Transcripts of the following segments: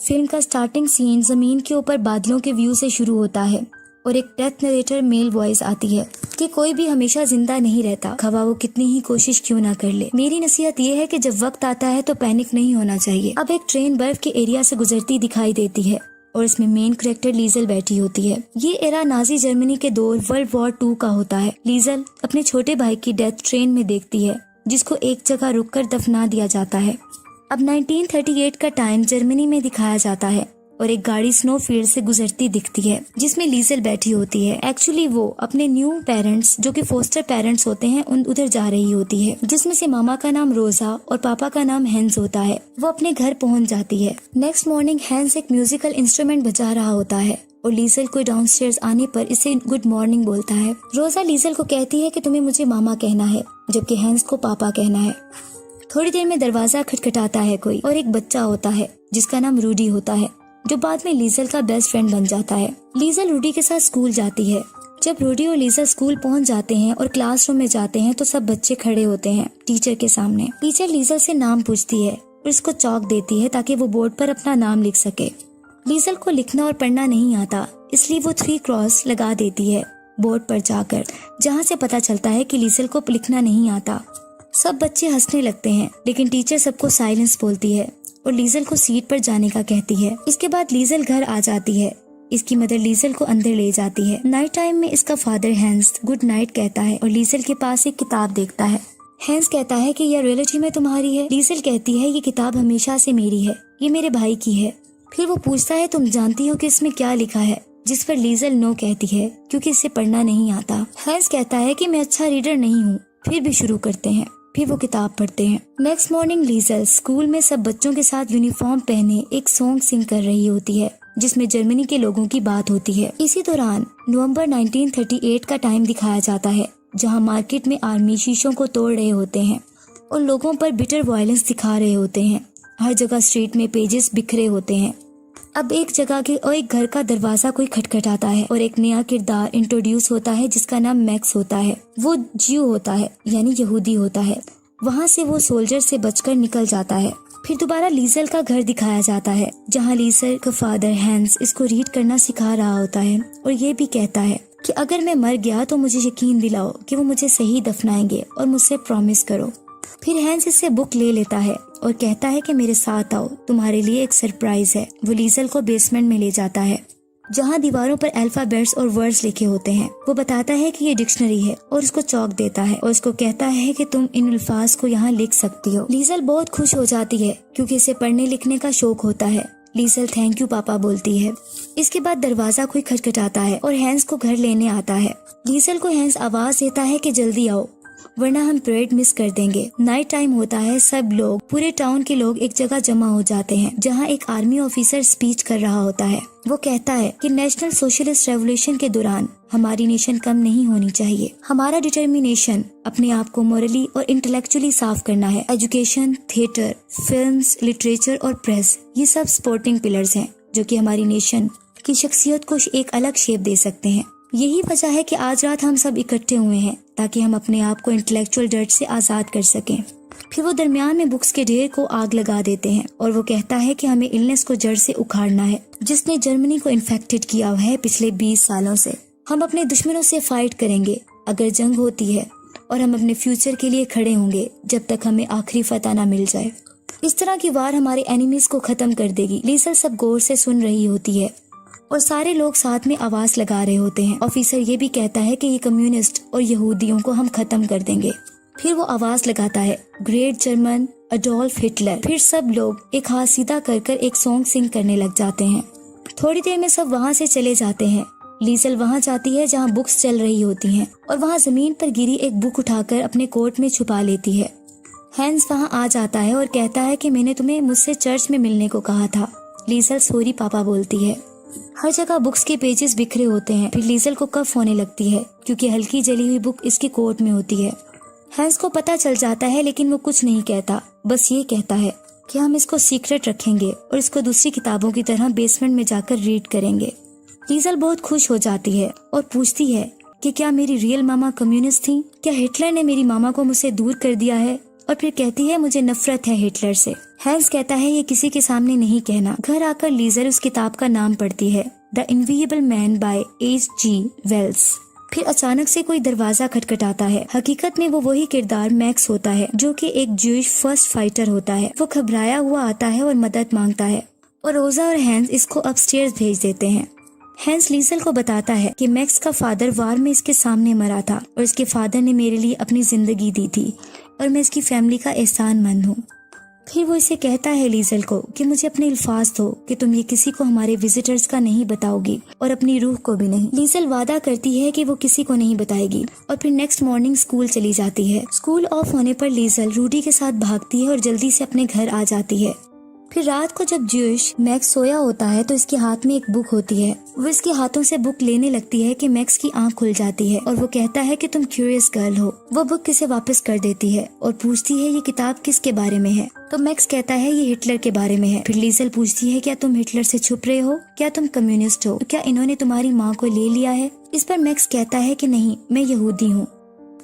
Film का starting scene जमीन के ऊपर बादलों के व्यू से शुरू होता है और एक डेथ नरेटर मेल वॉइस आती है कि कोई भी हमेशा जिंदा नहीं रहता, खवा वो कितनी ही कोशिश क्यों ना कर ले। मेरी नसीहत ये है कि जब वक्त आता है तो पैनिक नहीं होना चाहिए। अब एक ट्रेन बर्फ के एरिया से गुजरती दिखाई देती है और इसमें मेन कैरेक्टर लीजल बैठी होती है। ये एरा नाजी जर्मनी के दौर वर्ल्ड वॉर 2 का होता है। लीजल अपने छोटे भाई की डेथ ट्रेन में देखती है जिसको एक जगह रुककर दफना दिया जाता है। अब 1938 का टाइम जर्मनी में दिखाया जाता है और एक गाड़ी स्नो फील्ड से गुजरती दिखती है जिसमें लीजल बैठी होती है। एक्चुअली वो अपने न्यू पेरेंट्स जो कि फोस्टर पेरेंट्स होते हैं उधर जा रही होती है, जिसमें से मामा का नाम रोजा और पापा का नाम हैंस होता है। वो अपने घर पहुंच जाती है। नेक्स्ट मॉर्निंग हैंस एक म्यूजिकल इंस्ट्रूमेंट बजा रहा होता है और लीजल को डाउनस्टेयर्स आने पर इसे गुड मॉर्निंग बोलता है। रोजा लीजल को कहती है कि तुम्हें मुझे मामा कहना है जबकि हैंस को पापा कहना है। थोड़ी देर में दरवाजा खटखटाता है कोई और एक बच्चा होता है जिसका नाम रूडी होता है जो बाद में लीजल का बेस्ट फ्रेंड बन जाता है। लीजल रूडी के साथ स्कूल जाती है। जब रूडी और लीजल स्कूल पहुंच जाते हैं और क्लासरूम में जाते हैं तो सब बच्चे खड़े होते हैं टीचर के सामने। टीचर लीजल से नाम पूछती है और इसको चॉक देती है ताकि वो बोर्ड पर अपना नाम लिख सके। लीजल को लिखना और पढ़ना नहीं आता, इसलिए वो 3 क्रॉस लगा देती है बोर्ड पर जाकर, जहाँ से पता चलता है कि लीजल को लिखना नहीं आता। सब बच्चे हंसने लगते हैं लेकिन टीचर सबको साइलेंस बोलती है और लीजल को सीट पर जाने का कहती है। इसके बाद लीजल घर आ जाती है। इसकी मदर लीजल को अंदर ले जाती है। नाइट टाइम में इसका फादर हैंस गुड नाइट कहता है और लीजल के पास एक किताब देखता है। हैंस कहता है कि यह रियलिटी में तुम्हारी है। लीजल कहती है ये किताब हमेशा से मेरी है, ये मेरे भाई की है। फिर वो पूछता है तुम जानती हो कि इसमें क्या लिखा है, जिस पर लीजल नो कहती है क्योंकि इसे पढ़ना नहीं आता। हैंस कहता है कि मैं अच्छा रीडर नहीं हूँ। फिर भी शुरू करते हैं। फिर वो किताब पढ़ते हैं। नेक्स्ट मॉर्निंग लीजल स्कूल में सब बच्चों के साथ यूनिफॉर्म पहने एक सॉन्ग सिंग कर रही होती है जिसमें जर्मनी के लोगों की बात होती है। इसी दौरान नवंबर 1938 का टाइम दिखाया जाता है जहां मार्केट में आर्मी शीशों को तोड़ रहे होते हैं और लोगों पर बिटर वायलेंस दिखा रहे होते हैं। हर जगह स्ट्रीट में पेजेस बिखरे होते हैं। अब एक जगह के और एक घर का दरवाजा कोई खटखटाता है और एक नया किरदार इंट्रोड्यूस होता है जिसका नाम मैक्स होता है। वो ज्यू होता है यानी यहूदी होता है। वहाँ से वो सोल्जर से बचकर निकल जाता है। फिर दोबारा लीजल का घर दिखाया जाता है जहाँ लीजल का फादर हैंस इसको रीड करना सिखा रहा होता है और ये भी कहता है कि अगर मैं मर गया तो मुझे यकीन दिलाओ कि वो मुझे सही दफनाएंगे और मुझसे प्रॉमिस करो। फिर हैंस इससे बुक ले लेता है और कहता है कि मेरे साथ आओ, तुम्हारे लिए एक सरप्राइज है। वो लीजल को बेसमेंट में ले जाता है जहाँ दीवारों पर अल्फाबेट्स और वर्ड्स लिखे होते हैं। वो बताता है कि ये डिक्शनरी है और उसको चौक देता है और उसको कहता है कि तुम इन अल्फाज को यहाँ लिख सकती हो। लीजल बहुत खुश हो जाती है क्योंकि इसे पढ़ने लिखने का शौक होता है। लीजल थैंक यू पापा बोलती है। इसके बाद दरवाजा कोई खटखटाता है और हैंस को घर लेने आता है। लीजल को हैंस आवाज देता है कि जल्दी आओ वरना हम परेड मिस कर देंगे। नाइट टाइम होता है। सब लोग, पूरे टाउन के लोग एक जगह जमा हो जाते हैं जहाँ एक आर्मी ऑफिसर स्पीच कर रहा होता है। वो कहता है कि नेशनल सोशलिस्ट रेवोल्यूशन के दौरान हमारी नेशन कम नहीं होनी चाहिए। हमारा डिटर्मिनेशन अपने आप को मोरली और इंटेलेक्चुअली साफ करना है। एजुकेशन, थिएटर, फिल्म्स, लिटरेचर और प्रेस, ये सब सपोर्टिंग पिलर्स हैं जो कि हमारी नेशन की शख्सियत को एक अलग शेप दे सकते हैं। यही वजह है कि आज रात हम सब इकट्ठे हुए हैं ताकि हम अपने आप को इंटेलेक्चुअल डर्ट से आजाद कर सकें। फिर वो दरमियान में बुक्स के ढेर को आग लगा देते हैं और वो कहता है कि हमें इलनेस को जड़ से उखाड़ना है जिसने जर्मनी को इन्फेक्टेड किया हुआ है पिछले 20 सालों से। हम अपने दुश्मनों से फाइट करेंगे अगर जंग होती है और हम अपने फ्यूचर के लिए खड़े होंगे जब तक हमें आखिरी फतह ना मिल जाए। इस तरह की वार हमारे एनिमीज को खत्म कर देगी। लीजल सब गौर से सुन रही होती है और सारे लोग साथ में आवाज लगा रहे होते हैं। ऑफिसर ये भी कहता है कि ये कम्युनिस्ट और यहूदियों को हम खत्म कर देंगे। फिर वो आवाज लगाता है ग्रेट जर्मन अडोल्फ हिटलर। फिर सब लोग एक हाथ सीधा कर एक सॉन्ग सिंग करने लग जाते हैं। थोड़ी देर में सब वहाँ से चले जाते हैं। लीजल वहाँ जाती है जहाँ बुक्स चल रही होती हैं और वहाँ जमीन पर गिरी एक बुक उठाकर अपने कोट में छुपा लेती है। हैंस वहाँ आ जाता है और कहता है कि मैंने तुम्हें मुझसे चर्च में मिलने को कहा था। लीजल सॉरी पापा बोलती है। हर जगह बुक्स के पेजेस बिखरे होते हैं। फिर लीजल को कफ होने लगती है क्योंकि हल्की जली हुई बुक इसके कोट में होती है। हैंस को पता चल जाता है लेकिन वो कुछ नहीं कहता, बस ये कहता है कि हम इसको सीक्रेट रखेंगे और इसको दूसरी किताबों की तरह बेसमेंट में जाकर रीड करेंगे। लीजल बहुत खुश हो जाती है और पूछती है कि क्या मेरी रियल मामा कम्युनिस्ट थी? क्या हिटलर ने मेरी मामा को मुझसे दूर कर दिया है? और फिर कहती है मुझे नफरत है हिटलर से। हैंस कहता है ये किसी के सामने नहीं कहना। घर आकर लीजल उस किताब का नाम पढ़ती है, the invisible man by H.G. Wells. फिर अचानक से कोई दरवाजा खटखटाता है। हकीकत में वो वही किरदार मैक्स होता है जो कि एक ज्यूइश फर्स्ट फाइटर होता है। वो घबराया हुआ आता है और मदद मांगता है और रोजा और हैंस इसको अपस्टेयर्स भेज देते हैं। हैंस लीजल को बताता है कि मैक्स का फादर वार में इसके सामने मरा था और इसके फादर ने मेरे लिए अपनी जिंदगी दी थी और मैं इसकी फैमिली का एहसानमंद हूँ। फिर वो इसे कहता है लीजल को कि मुझे अपने अल्फाज दो कि तुम ये किसी को हमारे विजिटर्स का नहीं बताओगी और अपनी रूह को भी नहीं। लीजल वादा करती है कि वो किसी को नहीं बताएगी और फिर नेक्स्ट मॉर्निंग स्कूल चली जाती है। स्कूल ऑफ होने पर लीजल रूडी के साथ भागती है और जल्दी से अपने घर आ जाती है। फिर रात को जब ज्यूइश मैक्स सोया होता है तो इसके हाथ में एक बुक होती है। वो इसके हाथों से बुक लेने लगती है कि मैक्स की आंख खुल जाती है और वो कहता है कि तुम क्यूरियस गर्ल हो। वो बुक इसे वापस कर देती है और पूछती है ये किताब किसके बारे में है। तो मैक्स कहता है ये हिटलर के बारे में है। फिर लीजल पूछती है क्या तुम हिटलर से छुप रहे हो, क्या तुम कम्युनिस्ट हो, क्या इन्होंने तुम्हारी माँ को ले लिया है। इस पर मैक्स कहता है कि नहीं, मैं यहूदी हूँ।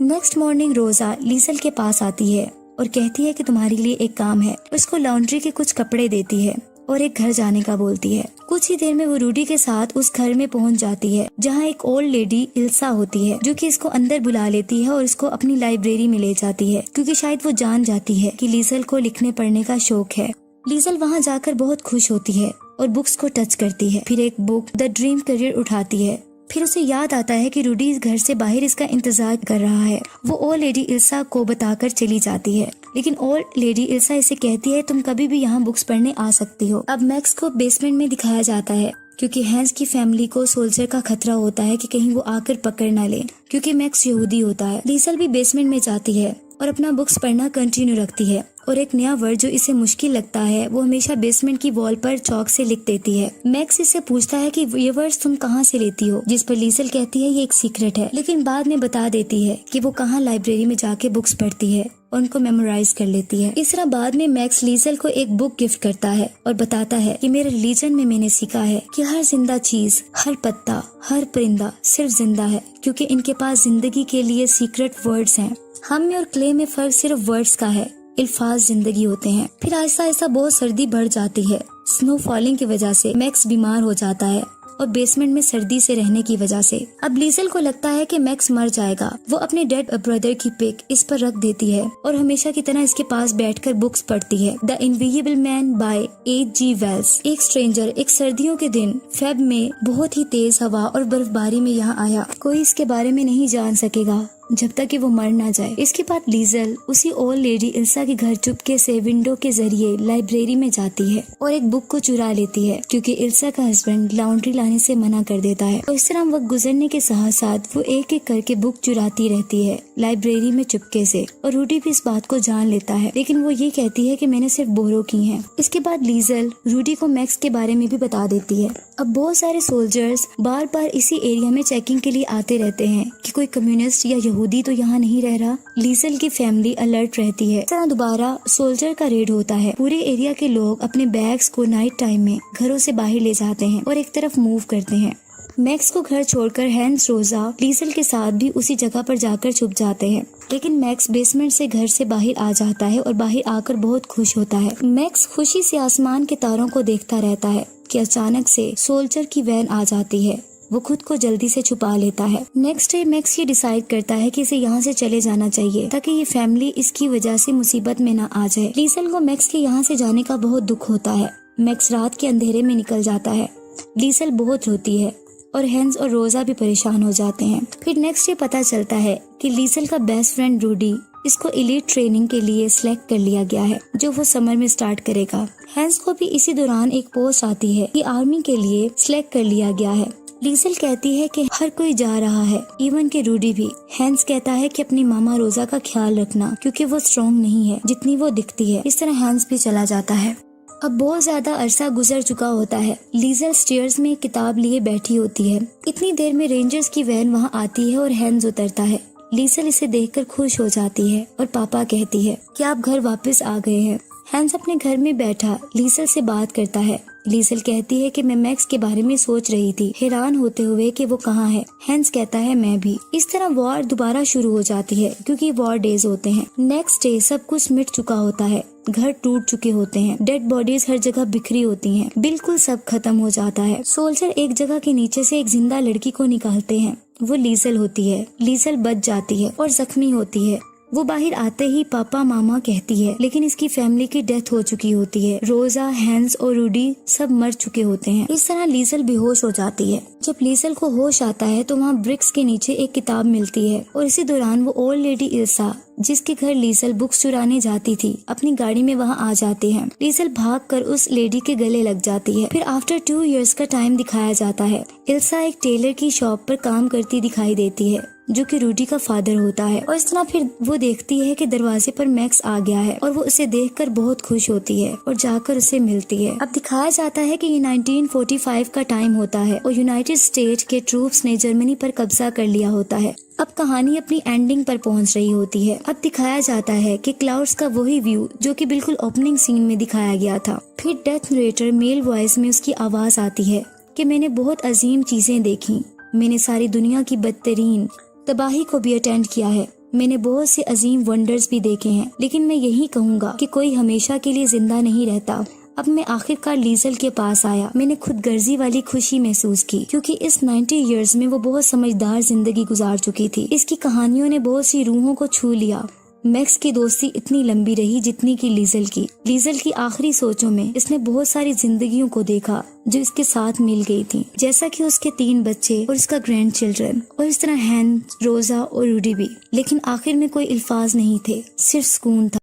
नेक्स्ट मॉर्निंग रोजा लीजल के पास आती है और कहती है कि तुम्हारे लिए एक काम है। उसको लॉन्ड्री के कुछ कपड़े देती है और एक घर जाने का बोलती है। कुछ ही देर में वो रूडी के साथ उस घर में पहुंच जाती है जहां एक ओल्ड लेडी इल्सा होती है जो कि इसको अंदर बुला लेती है और इसको अपनी लाइब्रेरी में ले जाती है क्योंकि शायद वो जान जाती है कि लीजल को लिखने पढ़ने का शौक है। लीजल वहां जाकर बहुत खुश होती है और बुक्स को टच करती है। फिर एक बुक द ड्रीम करियर उठाती है। फिर उसे याद आता है कि रूडी इस घर से बाहर इसका इंतजार कर रहा है। वो ओल्ड लेडी इल्सा को बताकर चली जाती है, लेकिन ओल्ड लेडी इल्सा इसे कहती है तुम कभी भी यहाँ बुक्स पढ़ने आ सकती हो। अब मैक्स को बेसमेंट में दिखाया जाता है क्योंकि हैंस की फैमिली को सोल्जर का खतरा होता है कि कहीं वो आकर पकड़ ना ले क्योंकि मैक्स यहूदी होता है। लीजल भी बेसमेंट में जाती है और अपना बुक्स पढ़ना कंटिन्यू रखती है और एक नया वर्ड जो इसे मुश्किल लगता है वो हमेशा बेसमेंट की वॉल पर चौक से लिख देती है। मैक्स इससे पूछता है कि ये वर्ड्स तुम कहाँ से लेती हो, जिस पर लीजल कहती है ये एक सीक्रेट है, लेकिन बाद में बता देती है कि वो कहाँ लाइब्रेरी में जाके बुक्स पढ़ती है और उनको मेमोराइज कर लेती है। इस तरह बाद में मैक्स लीजल को एक बुक गिफ्ट करता है और बताता है कि मेरे रिलीजन में मैंने सीखा है कि हर जिंदा चीज, हर पत्ता, हर परिंदा सिर्फ जिंदा है क्योंकि इनके पास जिंदगी के लिए सीक्रेट वर्ड्स हैं। हम में और क्ले में फर्क सिर्फ वर्ड्स का है, अल्फाज जिंदगी होते हैं। फिर आहिस्ता आहिस्ता बहुत सर्दी बढ़ जाती है। स्नो फॉलिंग की वजह से मैक्स बीमार हो जाता है और बेसमेंट में सर्दी से रहने की वजह से अब लीजल को लगता है कि मैक्स मर जाएगा। वो अपने डेड ब्रदर की पिक इस पर रख देती है और हमेशा की तरह इसके पास बैठकर बुक्स पढ़ती है। The invisible man by H.G. Wells. एक स्ट्रेंजर एक सर्दियों के दिन फेब में बहुत ही तेज हवा और बर्फबारी में यहाँ आया। कोई इसके बारे में नहीं जान सकेगा जब तक कि वो मर ना जाए। इसके बाद लीजल उसी ओल्ड लेडी इल्सा के घर चुपके से विंडो के जरिए लाइब्रेरी में जाती है और एक बुक को चुरा लेती है क्योंकि इल्सा का हस्बैंड लॉन्ड्री लाने से मना कर देता है। और इस तरह वक्त गुजरने के साथ साथ वो एक एक करके बुक चुराती रहती है लाइब्रेरी में चुपके से और रूडी भी इस बात को जान लेता है, लेकिन वो ये कहती है कि मैंने सिर्फ बोरो की है। इसके बाद लीजल रूडी को मैक्स के बारे में भी बता देती है। अब बहुत सारे सोल्जर्स बार बार इसी एरिया में चेकिंग के लिए आते रहते हैं कि कोई कम्युनिस्ट या यहूदी तो यहाँ नहीं रह रहा। लीजल की फैमिली अलर्ट रहती है। इस तरह दोबारा सोल्जर का रेड होता है। पूरे एरिया के लोग अपने बैग्स को नाइट टाइम में घरों से बाहर ले जाते हैं और एक तरफ मूव करते हैं। मैक्स को घर छोड़कर हैंस, रोजा लीजल के साथ भी उसी जगह पर जाकर छुप जाते हैं, लेकिन मैक्स बेसमेंट से घर से बाहर आ जाता है और बाहर आकर बहुत खुश होता है। मैक्स खुशी से आसमान के तारों को देखता रहता है कि अचानक से सोल्जर की वैन आ जाती है। वो खुद को जल्दी से छुपा लेता है। नेक्स्ट डे मैक्स ये डिसाइड करता है कि इसे यहाँ से चले जाना चाहिए ताकि ये फैमिली इसकी वजह से मुसीबत में ना आ जाए। लीजल को मैक्स के यहाँ से जाने का बहुत दुख होता है। मैक्स रात के अंधेरे में निकल जाता है। लीजल बहुत रोती है और हैंस और रोजा भी परेशान हो जाते हैं। फिर नेक्स्ट डे पता चलता है कि लीजल का बेस्ट फ्रेंड रूडी इसको एलीट ट्रेनिंग के लिए सिलेक्ट कर लिया गया है जो वो समर में स्टार्ट करेगा। हैंस को भी इसी दौरान एक पोस्ट आती है कि आर्मी के लिए सिलेक्ट कर लिया गया है। लीजल कहती है कि हर कोई जा रहा है, इवन के रूडी भी। हैंस कहता है कि अपनी मामा रोजा का ख्याल रखना क्योंकि वो स्ट्रॉन्ग नहीं है जितनी वो दिखती है। इस तरह हैंस भी चला जाता है। अब बहुत ज्यादा अरसा गुजर चुका होता है। लीजल स्टेयर्स में किताब लिए बैठी होती है। इतनी देर में रेंजर्स की वैन वहाँ आती है और हैंस उतरता है। लीजल इसे देखकर खुश हो जाती है और पापा कहती है कि आप घर वापस आ गए हैं। हैंस अपने घर में बैठा लीजल से बात करता है लीजल कहती है कि मैं मैक्स के बारे में सोच रही थी, हैरान होते हुए कि वो कहाँ है। हैंस कहता है मैं भी। इस तरह वॉर दोबारा शुरू हो जाती है क्योंकि वॉर डेज होते हैं। नेक्स्ट डे सब कुछ मिट चुका होता है, घर टूट चुके होते हैं, डेड बॉडीज हर जगह बिखरी होती हैं, बिल्कुल सब खत्म हो जाता है। सोल्जर एक जगह के नीचे से एक जिंदा लड़की को निकालते हैं, वो लीजल होती है। लीजल बच जाती है और जख्मी होती है। वो बाहर आते ही पापा मामा कहती है, लेकिन इसकी फैमिली की डेथ हो चुकी होती है। रोजा, हैंस और रूडी सब मर चुके होते हैं। इस तरह लीजल बेहोश हो जाती है। जब लीजल को होश आता है तो वहाँ ब्रिक्स के नीचे एक किताब मिलती है और इसी दौरान वो ओल्ड लेडी इल्सा, जिसके घर लीजल बुक्स चुराने जाती थी, अपनी गाड़ी में वहाँ आ जाते हैं। लीजल भागकर उस लेडी के गले लग जाती है। फिर आफ्टर 2 इयर्स का टाइम दिखाया जाता है। इल्सा एक टेलर की शॉप पर काम करती दिखाई देती है, जो कि रूडी का फादर होता है। और इस तरह फिर वो देखती है कि दरवाजे पर मैक्स आ गया है और वो उसे देखकर बहुत खुश होती है और जाकर उसे मिलती है। अब दिखाया जाता है कि ये 1945 का टाइम होता है और यूनाइटेड स्टेट के ट्रूप्स ने जर्मनी पर कब्जा कर लिया होता है। अब कहानी अपनी एंडिंग पर पहुंच रही होती है। अब दिखाया जाता है कि क्लाउड्स का वही व्यू जो कि बिल्कुल ओपनिंग सीन में दिखाया गया था। फिर डेथ नरेटर मेल वॉइस में उसकी आवाज आती है कि मैंने बहुत अजीम चीजें देखी, मैंने सारी दुनिया की बदतरीन तबाही को भी अटेंड किया है, मैंने बहुत से अजीम वंडर्स भी देखे हैं, लेकिन मैं यही कहूँगा कि कोई हमेशा के लिए जिंदा नहीं रहता। अब मैं आखिरकार लीजल के पास आया। मैंने खुद गर्जी वाली खुशी महसूस की क्योंकि इस 90 इयर्स में वो बहुत समझदार जिंदगी गुजार चुकी थी। इसकी कहानियों ने बहुत सी रूहों को छू लिया। मैक्स की दोस्ती इतनी लंबी रही जितनी की लीजल की। लीजल की आखिरी सोचों में इसने बहुत सारी जिंदगियों को देखा जो इसके साथ मिल गई थी, जैसा कि उसके 3 बच्चे और उसका ग्रैंड चिल्ड्रन, और इस तरह हैन, रोजा और रूडी भी। लेकिन आखिर में कोई अल्फाज नहीं थे, सिर्फ सुकून था।